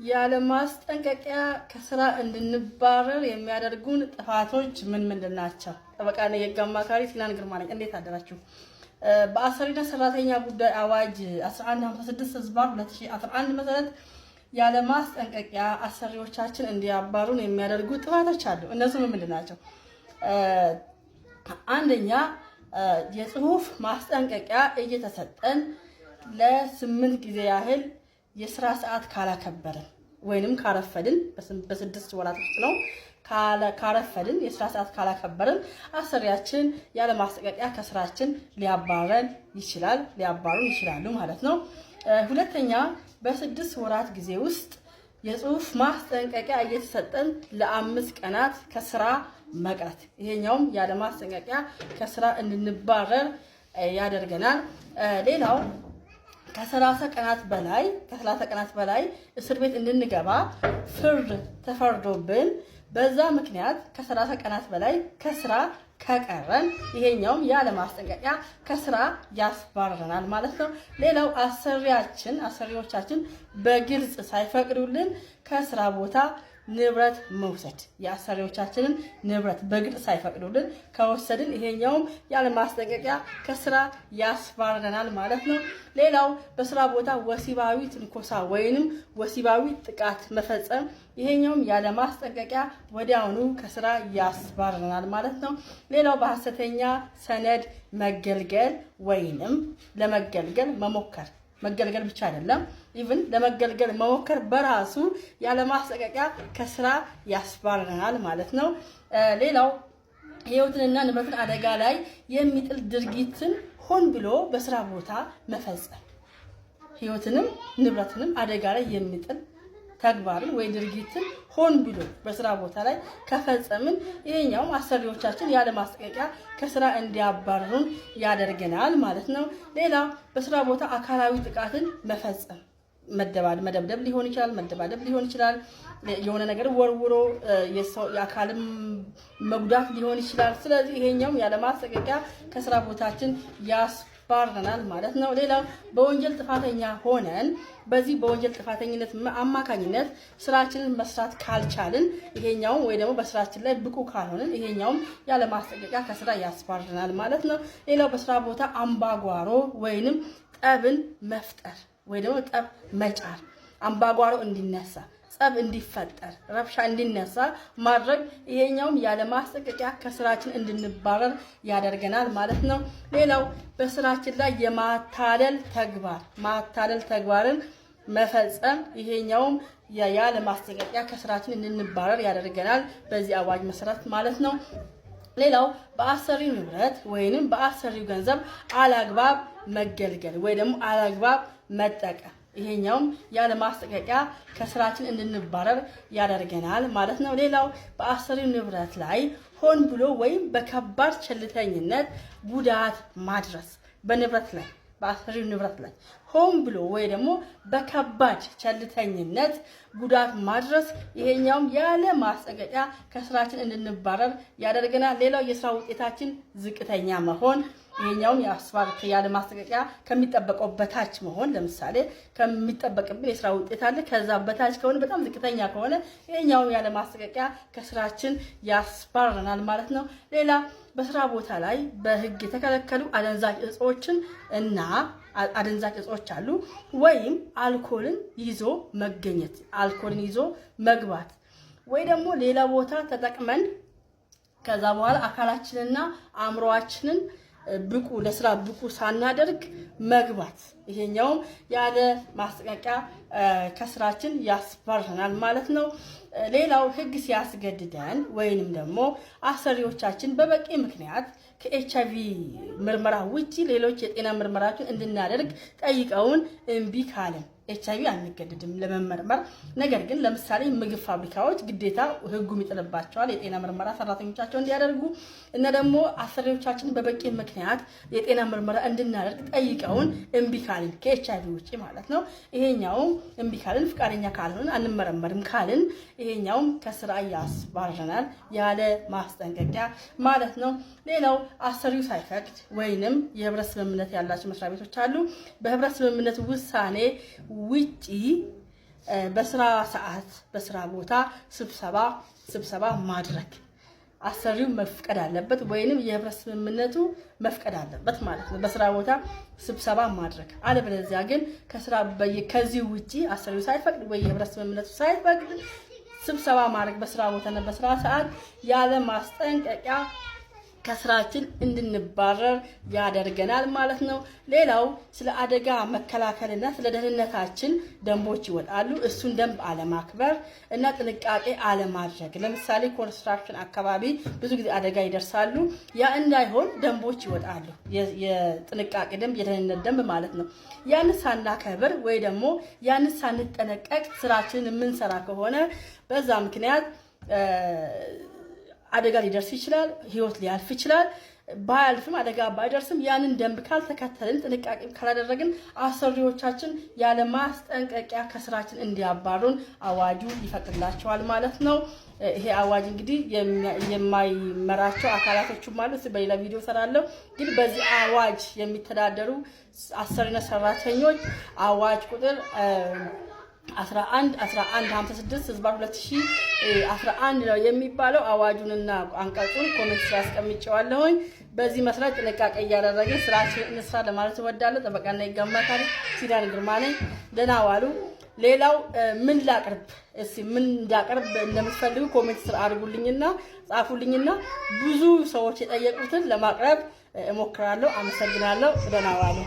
ያለ ማስጠንቀቂያ ከስራ እንድንባረር የሚያደርጉን ጥፋቶች ምን ምንድን ናቸው? ጠበቃና የህግ አማካሪ ሲናን ግርማ ነኝ። እንዴት አደራችሁ? በአሰሪና ሰራተኛ ጉዳይ አዋጅ 1156/2011 መሰረት ያለ ማስጠንቀቂያ አሰሪዎቻችን እንዲያባሩን የሚያደርጉ ጥፋቶች አሉ። እነሱ ምን ምንድን ናቸው? አንደኛ የጽሁፍ ማስጠንቀቂያ እየተሰጠን ለ8 ጊዜ ያህል የስራ ሰዓት ካላከበርን ወይንም ካረፈድን በ6 ወራት ውስጥ ነው ካረፈድን የስራ ሰዓት ካላከበርን አሰሪያችን ያለ ማስጠንቀቂያ ከስራችን ሊያባሩን ይችላሉ ማለት ነው። ሁለተኛ በ6 ወራት ጊዜ ውስጥ የጽሁፍ ማስጠንቀቂያ እየተሰጠን ለ5 ቀናት ከስራ መቅረት፣ ይሄኛውም ያለ ማስጠንቀቂያ ከስራ እንድንባረር ያደርገናል። ሌላው ከ30 ቀናት በላይ እስር ቤት እንድንገባ ፍርድ ተፈርዶብን በዛ ምክንያት ከ30 ቀናት በላይ ከስራ ከቀረን ይሄኛውም ያለ ማስጠንቀቂያ ከስራ ያስባረናል ማለት ነው። ሌላው አሰሪዎቻችን በግልጽ ሳይፈቅዱልን ከስራ ቦታ ንብረት መውሰድ፣ የአሰሪዎቻችንን ንብረት በግልጽ ሳይፈቅዱልን ከወሰድን ይሄኛውም ያለ ማስጠንቀቂያ ከስራ ያስባረናል ማለት ነው። ሌላው በስራ ቦታ ወሲባዊ ትንኮሳ ወይንም ወሲባዊ ጥቃት መፈጸም፣ ይሄኛውም ያለ ማስጠንቀቂያ ወዲያውኑ ከስራ ያስባረናል ማለት ነው። ሌላው በሐሰተኛ ሰነድ መገልገል ወይንም ለመገልገል መገልገል ብቻ አይደለም፣ ኢቭን ለመገልገል መሞከር በራሱ ያለ ማስጠንቀቂያ ከስራ ያስባረናል ማለት ነው። ሌላው ህይወትንና ንብረትን አደጋ ላይ የሚጥል ድርጊትን ሆን ብሎ በስራ ቦታ መፈጸም፣ ህይወትንም ንብረትንም አደጋ ላይ የሚጥል ተግባርን ወይ ድርጊትን ሆን ብሎ በስራ ቦታ ላይ ከፈጸምን ይሄኛውም አሰሪዎቻችን ያለ ማስጠንቀቂያ ከስራ እንዲያባርሩን ያደርገናል ማለት ነው። ሌላ በስራ ቦታ አካላዊ ጥቃትን መፈጸም፣ መደብደብ ሊሆን ይችላል፣ የሆነ ነገር ወርውሮ የአካልም መጉዳት ሊሆን ይችላል። ስለዚህ ይሄኛውም ያለ ማስጠንቀቂያ ከስራ ቦታችን ያስባረናል ማለት ነው። ሌላው በወንጀል ጥፋተኛ ሆነን በዚህ በወንጀል ጥፋተኝነት አማካኝነት ስራችንን መስራት ካልቻልን ይሄኛውም ወይ ደግሞ በስራችን ላይ ብቁ ካልሆንን ይሄኛውም ያለ ማስጠንቀቂያ ከስራ ያስባረናል ማለት ነው። ሌላው በስራ ቦታ አምባጓሮ ወይንም ጠብን መፍጠር ወይ ደግሞ ጠብ መጫር፣ አምባጓሮ እንዲነሳ፣ ጸብ እንዲፈጠር፣ ረብሻ እንዲነሳ ማድረግ ይሄኛውም ያለ ማስጠንቀቂያ ከስራችን እንድንባረር ያደርገናል ማለት ነው። ሌላው በስራችን ላይ የማታለል ተግባርን መፈጸም ይሄኛውም ያለ ማስጠንቀቂያ ከስራችን እንድንባረር ያደርገናል በዚህ አዋጅ መሰረት ማለት ነው። ሌላው በአሰሪው ንብረት ወይንም በአሰሪው ገንዘብ አላግባብ መገልገል ወይ ደግሞ አላግባብ መጠቀም ይሄኛውም ያለ ማስጠንቀቂያ ከስራችን እንድንባረር ያደርገናል ማለት ነው። ሌላው በአሰሪው ንብረት ላይ ሆን ብሎ ወይም በከባድ ቸልተኝነት ጉዳት ማድረስ፣ በአሰሪው ንብረት ላይ ሆን ብሎ ወይ ደግሞ በከባድ ቸልተኝነት ጉዳት ማድረስ ይሄኛውም ያለ ማስጠንቀቂያ ከስራችን እንድንባረር ያደርገናል። ሌላው የስራ ውጤታችን ዝቅተኛ መሆን፣ ይሄኛውም ያለ ማስጠንቀቂያ ከሚጠበቀው በታች መሆን፣ ለምሳሌ ከሚጠበቅብን የስራ ውጤት አለ ከዛ በታች ከሆነ በጣም ዝቅተኛ ከሆነ ይሄኛውም ያለ ማስጠንቀቂያ ከስራችን ያስባረናል ማለት ነው። ሌላ በስራ ቦታ ላይ በህግ የተከለከሉ አደንዛዥ እጾች አሉ ወይም አልኮልን ይዞ መግባት ወይ ደግሞ ሌላ ቦታ ተጠቅመን ከዛ በኋላ አካላችንና አእምሮአችንን ለስራ ብቁ ሳናደርግ መግባት ይሄኛውም ያለ ማስጠንቀቂያ ከስራችን ያስባረናል ማለት ነው። ሌላው ህግ ሲያስገድደን ወይንም ደግሞ አሰሪዎቻችን በበቂ ምክንያት ከኤችአይቪ ምርመራ ውጪ ሌሎች የጤና ምርመራዎችን እንድናደርግ ጠይቀውን እምቢ ካለን ኤችአይቪ አንገደድም ለመመርመር። ነገር ግን ለምሳሌ ምግብ ፋብሪካዎች ግዴታ ህጉም ይጥልባቸዋል የጤና ምርመራ ሰራተኞቻቸው እንዲያደርጉ እና ደግሞ አሰሪዎቻችን በበቂ ምክንያት የጤና ምርመራ እንድናደርግ ጠይቀውን እምቢ ካልን ከኤችአይቪ ውጪ ማለት ነው። ይሄኛውም እምቢ ካልን ፍቃደኛ ካልሆንን አንመረመርም ካልን ይሄኛውም ከስራ ያስባረናል ያለ ማስጠንቀቂያ ማለት ነው። ሌላው አሰሪው ሳይፈቅድ ወይንም የህብረት ስምምነት ያላቸው መስሪያ ቤቶች አሉ በህብረት ስምምነት ውሳኔ ውጪ በስራ ሰዓት በስራ ቦታ ስብሰባ ማድረግ አሰሪው መፍቀድ አለበት ወይንም የህብረት ስምምነቱ መፍቀድ አለበት ማለት ነው። በስራ ቦታ ስብሰባ ማድረግ አለበለዚያ ግን ከዚህ ውጪ አሰሪው ሳይፈቅድ ወይ የህብረት ስምምነቱ ሳይፈቅድ ስብሰባ ማድረግ በስራ ቦታና በስራ ሰዓት ያለ ማስጠንቀቂያ ከስራችን እንድንባረር ያደርገናል ማለት ነው። ሌላው ስለ አደጋ መከላከልና ስለ ደህንነታችን ደንቦች ይወጣሉ። እሱን ደንብ አለማክበር እና ጥንቃቄ አለማድረግ። ለምሳሌ ኮንስትራክሽን አካባቢ ብዙ ጊዜ አደጋ ይደርሳሉ። ያ እንዳይሆን ደንቦች ይወጣሉ። የጥንቃቄ ደንብ፣ የደህንነት ደንብ ማለት ነው። ያን ሳናከብር ወይ ደግሞ ያን ሳንጠነቀቅ ስራችንን የምንሰራ ከሆነ በዛ ምክንያት አደጋ ሊደርስ ይችላል። ህይወት ሊያልፍ ይችላል። ባያልፍም አደጋ ባይደርስም ያንን ደንብ ካልተከተልን ጥንቃቄ ካላደረግን አሰሪዎቻችን ያለ ማስጠንቀቂያ ከስራችን እንዲያባሩን አዋጁ ይፈቅድላቸዋል ማለት ነው። ይሄ አዋጅ እንግዲህ የማይመራቸው አካላቶችም ማለት በሌላ ቪዲዮ ሰራለሁ። ግን በዚህ አዋጅ የሚተዳደሩ አሰሪና ሰራተኞች አዋጅ ቁጥር 1156 ህዝባር 2011 ነው የሚባለው። አዋጁንና አንቀጹን ኮሜንት ስራ አስቀምጬዋለሁኝ። በዚህ መሰረት ጥንቃቄ እያደረግን ስራችን እንስራ ለማለት እወዳለሁ። ጠበቃና ህግ አማካሪ ሲዳን ግርማ ነኝ። ደህና ዋሉ። ሌላው ምን ላቅርብ ምን እንዳቀርብ እንደምትፈልጉ ኮሜንት ስራ አድርጉልኝና ጻፉልኝና ብዙ ሰዎች የጠየቁትን ለማቅረብ እሞክራለሁ። አመሰግናለሁ። ደህና ዋሉ።